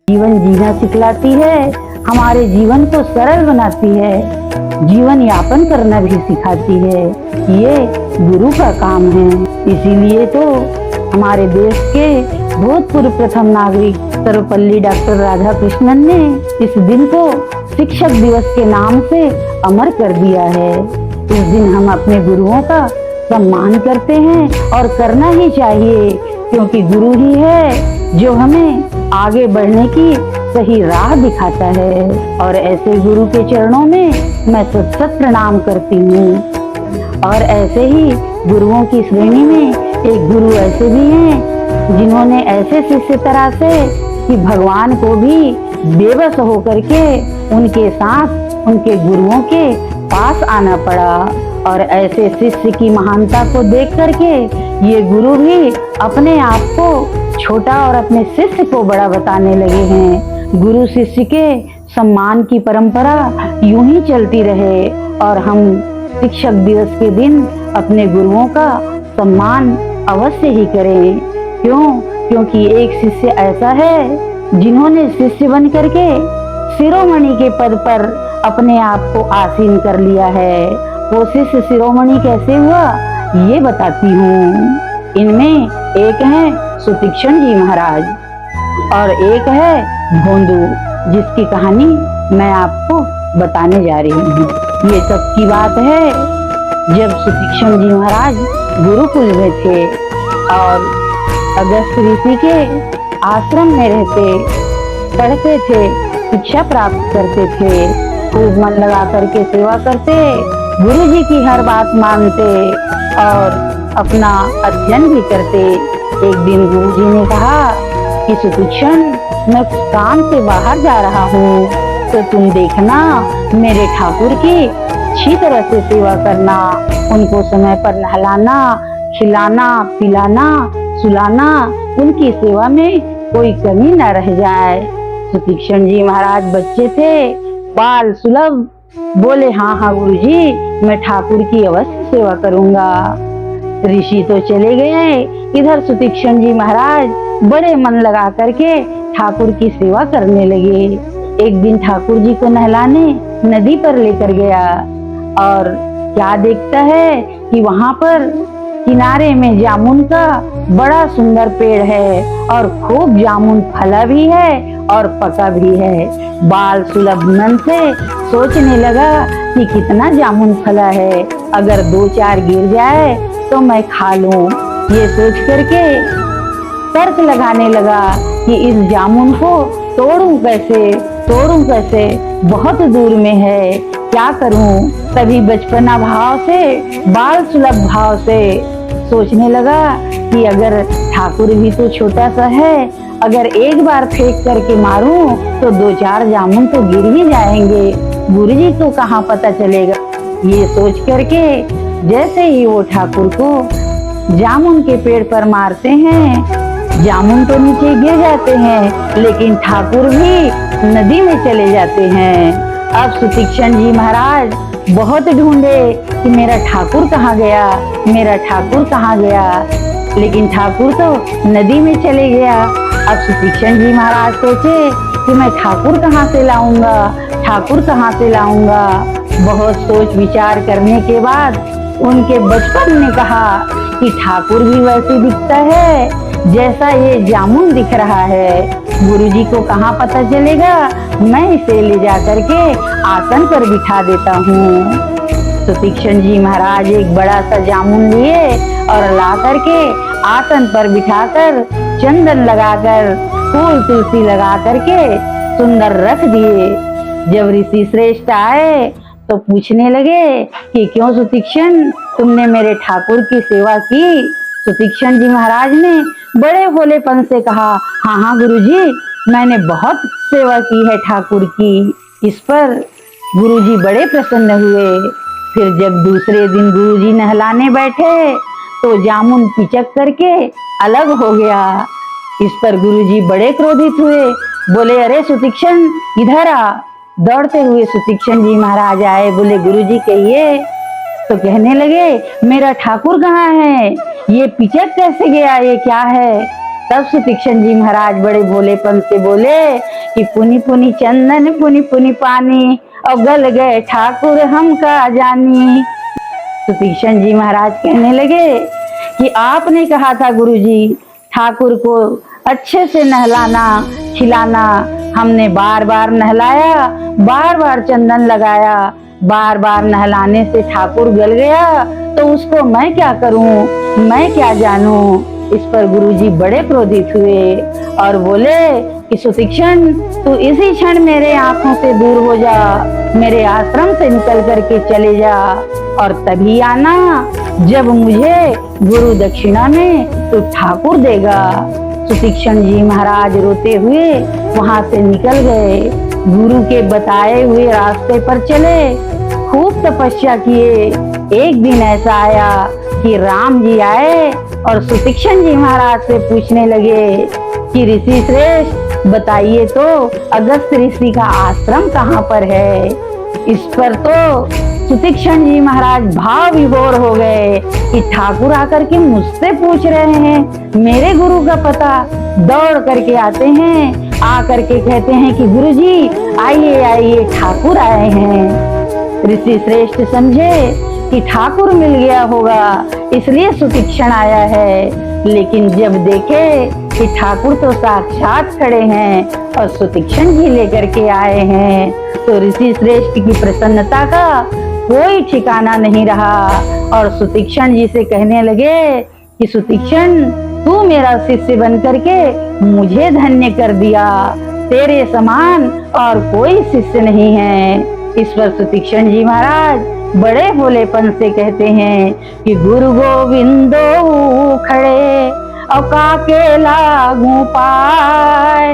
जीवन जीना सिखलाती है, हमारे जीवन को सरल बनाती है, जीवन यापन करना भी सिखाती है। ये गुरु का काम है। इसीलिए तो हमारे देश के भूतपूर्व प्रथम नागरिक सर्वपल्ली डॉक्टर राधाकृष्णन ने इस दिन को शिक्षक दिवस के नाम से अमर कर दिया है। इस दिन हम अपने गुरुओं का सम्मान करते हैं और करना ही चाहिए, क्योंकि गुरु ही है जो हमें आगे बढ़ने की सही राह दिखाता है। और ऐसे गुरु के चरणों में मैं सत सत प्रणाम करती हूँ। और ऐसे ही गुरुओं की श्रेणी में एक गुरु ऐसे भी हैं जिन्होंने ऐसे शिष्य तरह से कि भगवान को भी बेबस होकर के उनके साथ उनके गुरुओं के पास आना पड़ा। और ऐसे शिष्य की महानता को देख करके ये गुरु भी अपने आप को छोटा और अपने शिष्य को बड़ा बताने लगे हैं। गुरु शिष्य के सम्मान की परंपरा यूं ही चलती रहे और हम शिक्षक दिवस के दिन अपने गुरुओं का सम्मान अवश्य ही करें। क्यों? क्योंकि एक शिष्य ऐसा है जिन्होंने शिष्य बन करके शिरोमणि के पद पर अपने आप को आसीन कर लिया है। वो शिष्य शिरोमणि कैसे हुआ ये बताती हूँ। इनमें एक है सुतीक्षण जी महाराज और एक है भोंदू, जिसकी कहानी मैं आपको बताने जा रही हूँ। ये सब की बात है जब सुतीक्षण जी महाराज गुरुकुल में थे और अगस्त ऋषि के आश्रम में रहते, पढ़ते थे, शिक्षा प्राप्त करते थे, खूब मन लगा करके सेवा करते, गुरु जी की हर बात मानते और अपना अध्ययन भी करते। एक दिन गुरु जी ने कहा कि सुतीक्षण, मैं काम से बाहर जा रहा हूँ, तो तुम देखना मेरे ठाकुर की अच्छी तरह से सेवा करना, उनको समय पर नहलाना, खिलाना, पिलाना, सुलाना, उनकी सेवा में कोई कमी न रह जाए। सुतीक्षण जी महाराज बच्चे थे, बाल सुलभ, बोले हाँ हाँ गुरुजी, मैं ठाकुर की अवश्य सेवा करूंगा। ऋषि तो चले गए, इधर सुतीक्षण जी महाराज बड़े मन लगा करके ठाकुर की सेवा करने लगे। एक दिन ठाकुर जी को नहलाने नदी पर लेकर गया और क्या देखता है कि वहां पर किनारे में जामुन का बड़ा सुंदर पेड़ है और खूब जामुन फला भी है और पका भी है। बाल सुलभ मन से सोचने लगा कि कितना जामुन फला है, अगर 2-4 गिर जाए तो मैं खा लूं। ये सोच करके तर्क लगाने लगा कि इस जामुन को तोड़ूं कैसे, बहुत दूर में है, क्या करूं। तभी बचपना भाव से, बाल सुलभ भाव से सोचने लगा कि अगर ठाकुर भी तो छोटा सा है, अगर एक बार फेंक करके मारूं तो 2-4 जामुन तो गिर ही जाएंगे, गुरुजी को कहाँ पता चलेगा। ये सोच करके जैसे ही वो ठाकुर को जामुन के पेड़ पर मारते हैं, जामुन तो नीचे गिर जाते हैं, लेकिन ठाकुर भी नदी में चले जाते हैं। अब सुतीक्षण जी महाराज बहुत ढूंढे कि मेरा ठाकुर कहाँ गया, मेरा ठाकुर कहाँ गया, लेकिन ठाकुर तो नदी में चले गया। अब सुतीक्षण जी महाराज सोचे कि मैं ठाकुर कहाँ से लाऊंगा, ठाकुर कहाँ से लाऊंगा। बहुत सोच विचार करने के बाद उनके बचपन ने कहा कि ठाकुर भी वैसे दिखता है जैसा ये जामुन दिख रहा है, गुरुजी को कहाँ पता चलेगा, मैं इसे ले जा करके आसन पर बिठा देता हूँ। सुतीक्षण जी महाराज एक बड़ा सा जामुन लिए और ला करके आसन पर बिठाकर चंदन लगाकर फूल तुलसी लगा करके सुंदर रख दिए। जब ऋषि श्रेष्ठ आए तो पूछने लगे कि क्यों सुतीक्षण, तुमने मेरे ठाकुर की सेवा की। सुतीक्षण जी महाराज ने बड़े भोलेपन से कहा, हाँ हाँ गुरुजी, मैंने बहुत सेवा की है ठाकुर की। इस पर गुरुजी बड़े प्रसन्न हुए। फिर जब दूसरे दिन गुरुजी नहलाने बैठे तो जामुन पिचक करके अलग हो गया। इस पर गुरुजी बड़े क्रोधित हुए, बोले अरे सुतीक्षण इधर आ। दौड़ते हुए सुतीक्षण जी महाराज आए, बोले गुरुजी कहिए। तो कहने लगे मेरा ठाकुर कहाँ है, ये पिचक कैसे गया, ये क्या है। तब सुतीक्षण जी महाराज बड़े भोलेपन से बोले कि पुनि पुनि चंदन पुनि पुनि पानी, और गल गए ठाकुर हम का जानी। सुतीक्षण जी महाराज कहने लगे कि आपने कहा था गुरुजी ठाकुर को अच्छे से नहलाना खिलाना, हमने बार बार नहलाया, बार बार चंदन लगाया, बार बार नहलाने से ठाकुर गल गया, तो उसको मैं क्या करूं, मैं क्या जानूं। इस पर गुरुजी बड़े क्रोधित हुए और बोले कि सुतीक्षण तू इसी क्षण मेरे आंखों से दूर हो जा, मेरे आश्रम से निकल करके चले जा, और तभी आना जब मुझे गुरु दक्षिणा में तू ठाकुर देगा। सुतीक्षण जी महाराज रोते हुए वहां से निकल गए, गुरु के बताए हुए रास्ते पर चले, खूब तपस्या किए। एक दिन ऐसा आया कि राम जी आए और सुतीक्षण जी महाराज से पूछने लगे कि ऋषि श्रेष्ठ बताइए तो अगस्त ऋषि का आश्रम कहाँ पर है। इस पर तो सुतीक्षण जी महाराज भाव विभोर हो गए कि ठाकुर आकर के मुझसे पूछ रहे हैं मेरे गुरु का पता। दौड़ करके आते हैं, आकर के कहते हैं कि गुरुजी आइए आइए ठाकुर आए हैं। ऋषि श्रेष्ठ समझे कि ठाकुर मिल गया होगा इसलिए सुतीक्षण आया है, लेकिन जब देखे कि ठाकुर तो साक्षात खड़े हैं और सुतीक्षण जी लेकर के आए हैं, तो ऋषि श्रेष्ठ की प्रसन्नता का कोई ठिकाना नहीं रहा और सुतीक्षण जी से कहने लगे कि सुतीक्षण तू मेरा शिष्य बन करके मुझे धन्य कर दिया, तेरे समान और कोई शिष्य नहीं है। इस पर सुतीक्षण जी महाराज बड़े भोलेपन से कहते हैं कि गुरु गोविंदो खड़े और काके लागू पाए,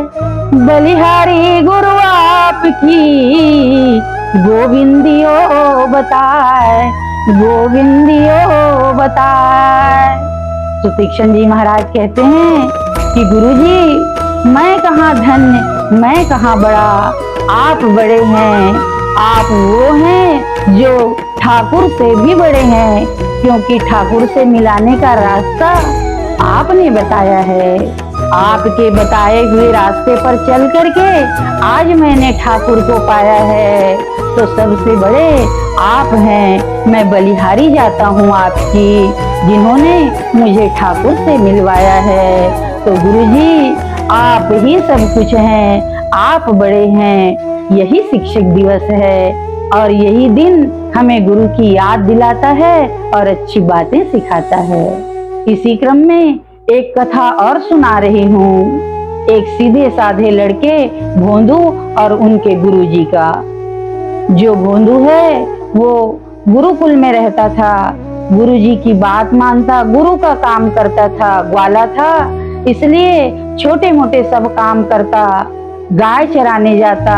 बलिहारी गुरु आपकी गोविंदियो बताए, गोविंदियो बताए। सुतीक्षण जी महाराज कहते हैं कि गुरुजी मैं कहाँ धन्य, मैं कहाँ बड़ा, आप बड़े हैं, आप वो हैं जो ठाकुर से भी बड़े हैं, क्योंकि ठाकुर से मिलाने का रास्ता आपने बताया है। आपके बताए हुए रास्ते पर चल करके आज मैंने ठाकुर को पाया है, तो सबसे बड़े आप हैं। मैं बलिहारी जाता हूँ आपकी, जिन्होंने मुझे ठाकुर से मिलवाया है। तो गुरुजी आप ही सब कुछ हैं, आप बड़े हैं। यही शिक्षक दिवस है और यही दिन हमें गुरु की याद दिलाता है और अच्छी बातें सिखाता है। इसी क्रम में एक कथा और सुना रही हूँ, एक सीधे साधे लड़के भोंदू और उनके गुरुजी का। जो भोंदू है वो गुरुकुल में रहता था, गुरुजी की बात मानता, गुरु का काम करता था, ग्वाला था, इसलिए छोटे मोटे सब काम करता, गाय चराने जाता,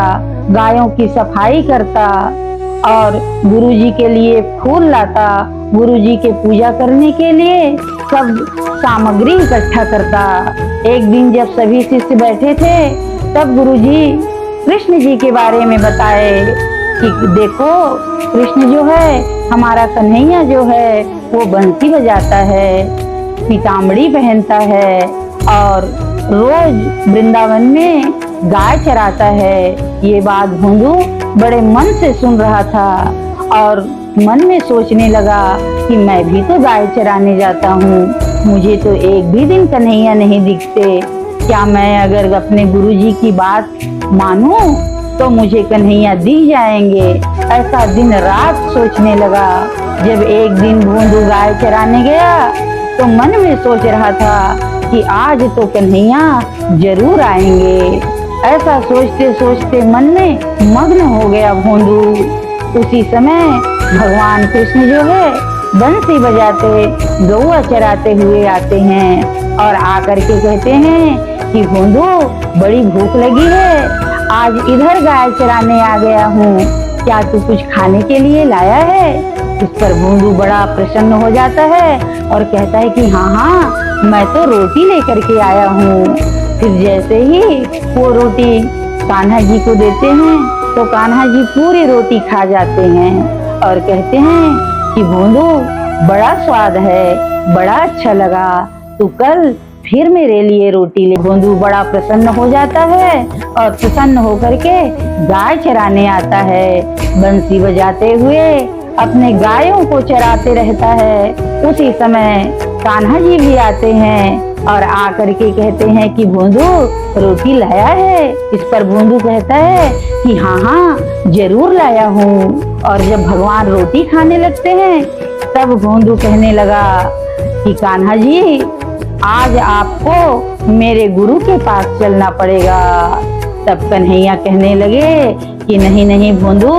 गायों की सफाई करता और गुरुजी के लिए फूल लाता, गुरुजी के पूजा करने के लिए सब सामग्री इकट्ठा करता। एक दिन जब सभी शिष्य बैठे थे तब गुरुजी कृष्ण जी के बारे में बताए कि देखो कृष्ण जो है, हमारा कन्हैया जो है वो बंसी बजाता है, पीताम्बरी पहनता है और रोज वृंदावन में गाय चराता है। ये बात भोंदू बड़े मन से सुन रहा था और मन में सोचने लगा कि मैं भी तो गाय चराने जाता हूँ, मुझे तो एक भी दिन कन्हैया नहीं दिखते, क्या मैं अगर अपने गुरुजी की बात मानूं तो मुझे कन्हैया दिख जाएंगे। ऐसा दिन रात सोचने लगा। जब एक दिन भोंदू गाय चराने गया तो मन में सोच रहा था कि आज तो कन्हैया जरूर आएंगे। ऐसा सोचते सोचते मन में मग्न हो गया भोंदू। उसी समय भगवान कृष्ण जो है बंसी बजाते गौआ चराते हुए आते हैं और आकर के कहते हैं कि भोंदू बड़ी भूख लगी है, आज इधर गाय चराने आ गया हूँ, क्या तू कुछ खाने के लिए लाया है। इस पर भोंदू बड़ा प्रसन्न हो जाता है और कहता है कि हाँ हाँ मैं तो रोटी लेकर के आया हूँ। फिर जैसे ही वो रोटी कान्हा जी को देते हैं तो कान्हा जी पूरी रोटी खा जाते हैं और कहते हैं कि भोंदू बड़ा स्वाद है, बड़ा अच्छा लगा, तू कल फिर मेरे लिए रोटी ले। भोंदू बड़ा प्रसन्न हो जाता है और प्रसन्न होकर के गाय चराने आता है। बंसी बजाते हुए अपने गायों को चराते रहता है। उसी समय कान्हा जी भी आते हैं और आकर के कहते हैं कि भोंदू रोटी लाया है। इस पर भोंदू कहता है कि हाँ हाँ जरूर लाया हूँ। और जब भगवान रोटी खाने लगते हैं तब भोंदू कहने लगा कि कान्हा जी आज आपको मेरे गुरु के पास चलना पड़ेगा। तब कन्हैया कहने लगे कि नहीं नहीं भोंदू,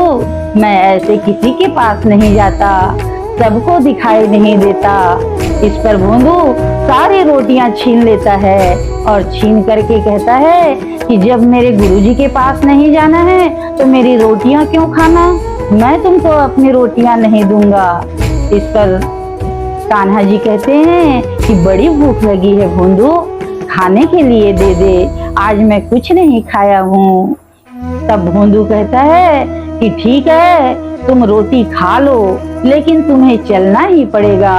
मैं ऐसे किसी के पास नहीं जाता, सबको दिखाई नहीं देता। इस पर भोंदू सारी रोटियां छीन लेता है और छीन करके कहता है कि जब मेरे गुरुजी के पास नहीं जाना है तो मेरी रोटियां क्यों खाना, मैं तुमको अपनी रोटियां नहीं दूंगा। इस पर कान्हा जी कहते हैं कि बड़ी भूख लगी है भोंदू, खाने के लिए दे दे, आज मैं कुछ नहीं खाया हूँ। तब भोंदू कहता है कि ठीक है तुम रोटी खा लो, लेकिन तुम्हें चलना ही पड़ेगा।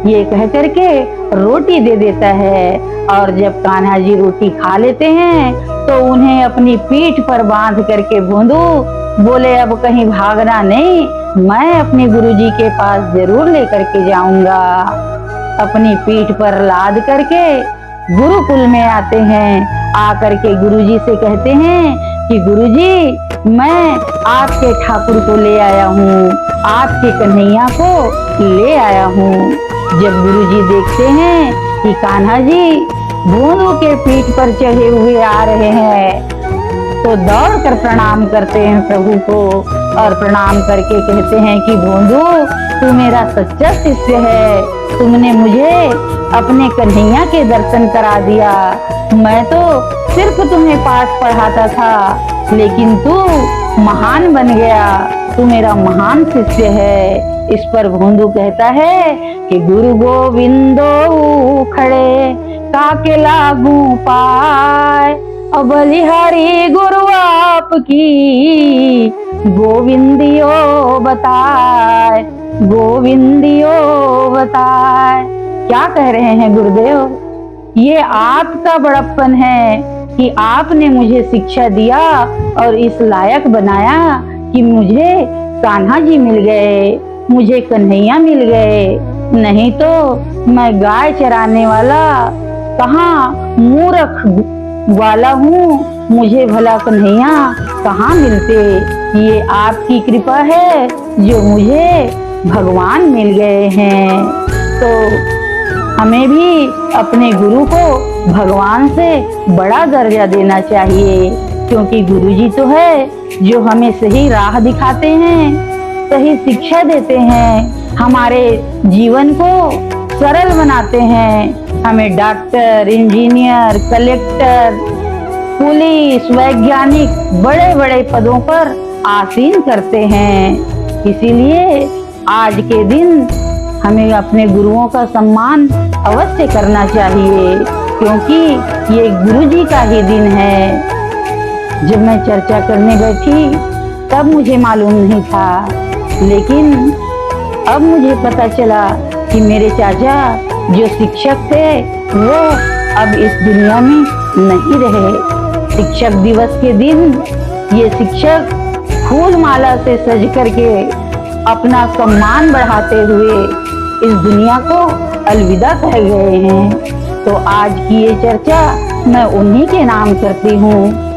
ये कह करके रोटी दे देता है और जब कान्हा जी रोटी खा लेते हैं तो उन्हें अपनी पीठ पर बांध करके भोंदू बोले अब कहीं भागना नहीं, मैं अपने गुरुजी के पास जरूर लेकर के जाऊंगा। अपनी पीठ पर लाद करके गुरुकुल में आते हैं। आकर के गुरुजी से कहते हैं कि गुरुजी मैं आपके ठाकुर को ले आया हूँ, आपके कन्हैया को ले आया हूँ। जब गुरुजी देखते हैं कि कान्हा जी भोंदू के पीठ पर चढ़े हुए आ रहे हैं तो दौड़ कर प्रणाम करते हैं प्रभु को और प्रणाम करके कहते हैं कि भोंदू तू मेरा सच्चा शिष्य है, तुमने मुझे अपने कन्हैया के दर्शन करा दिया। मैं तो सिर्फ तुम्हें पाठ पढ़ाता था लेकिन तू महान बन गया, तू मेरा महान शिष्य है। इस पर भोंदू कहता है कि गुरु गोविंदो खड़े काके लागू पाए, बलिहारी गुरु आपकी गोविंदियो बताए, गोविंदियो बताए। क्या कह रहे हैं गुरुदेव, ये आपका बड़प्पन है कि आपने मुझे शिक्षा दिया और इस लायक बनाया कि मुझे कान्हा जी मिल गए, मुझे कन्हैया मिल गए। नहीं तो मैं गाय चराने वाला कहाँ मूर्ख वाला हूँ, मुझे भला कन्हैया कहाँ मिलते। ये आपकी कृपा है जो मुझे भगवान मिल गए हैं। तो हमें भी अपने गुरु को भगवान से बड़ा दर्जा देना चाहिए, क्योंकि गुरुजी तो है जो हमें सही राह दिखाते हैं, सही शिक्षा देते हैं, हमारे जीवन को सरल बनाते हैं। हमें डॉक्टर, इंजीनियर, कलेक्टर, पुलिस, वैज्ञानिक बड़े बड़े पदों पर आसीन करते हैं। इसीलिए आज के दिन हमें अपने गुरुओं का सम्मान अवश्य करना चाहिए, क्योंकि ये गुरुजी का ही दिन है। जब मैं चर्चा करने बैठी तब मुझे मालूम नहीं था, लेकिन अब मुझे पता चला कि मेरे चाचा जो शिक्षक थे वो अब इस दुनिया में नहीं रहे। शिक्षक दिवस के दिन ये शिक्षक फूल माला से सज करके अपना सम्मान बढ़ाते हुए इस दुनिया को अलविदा कह गए हैं। तो आज की ये चर्चा मैं उन्हीं के नाम करती हूँ।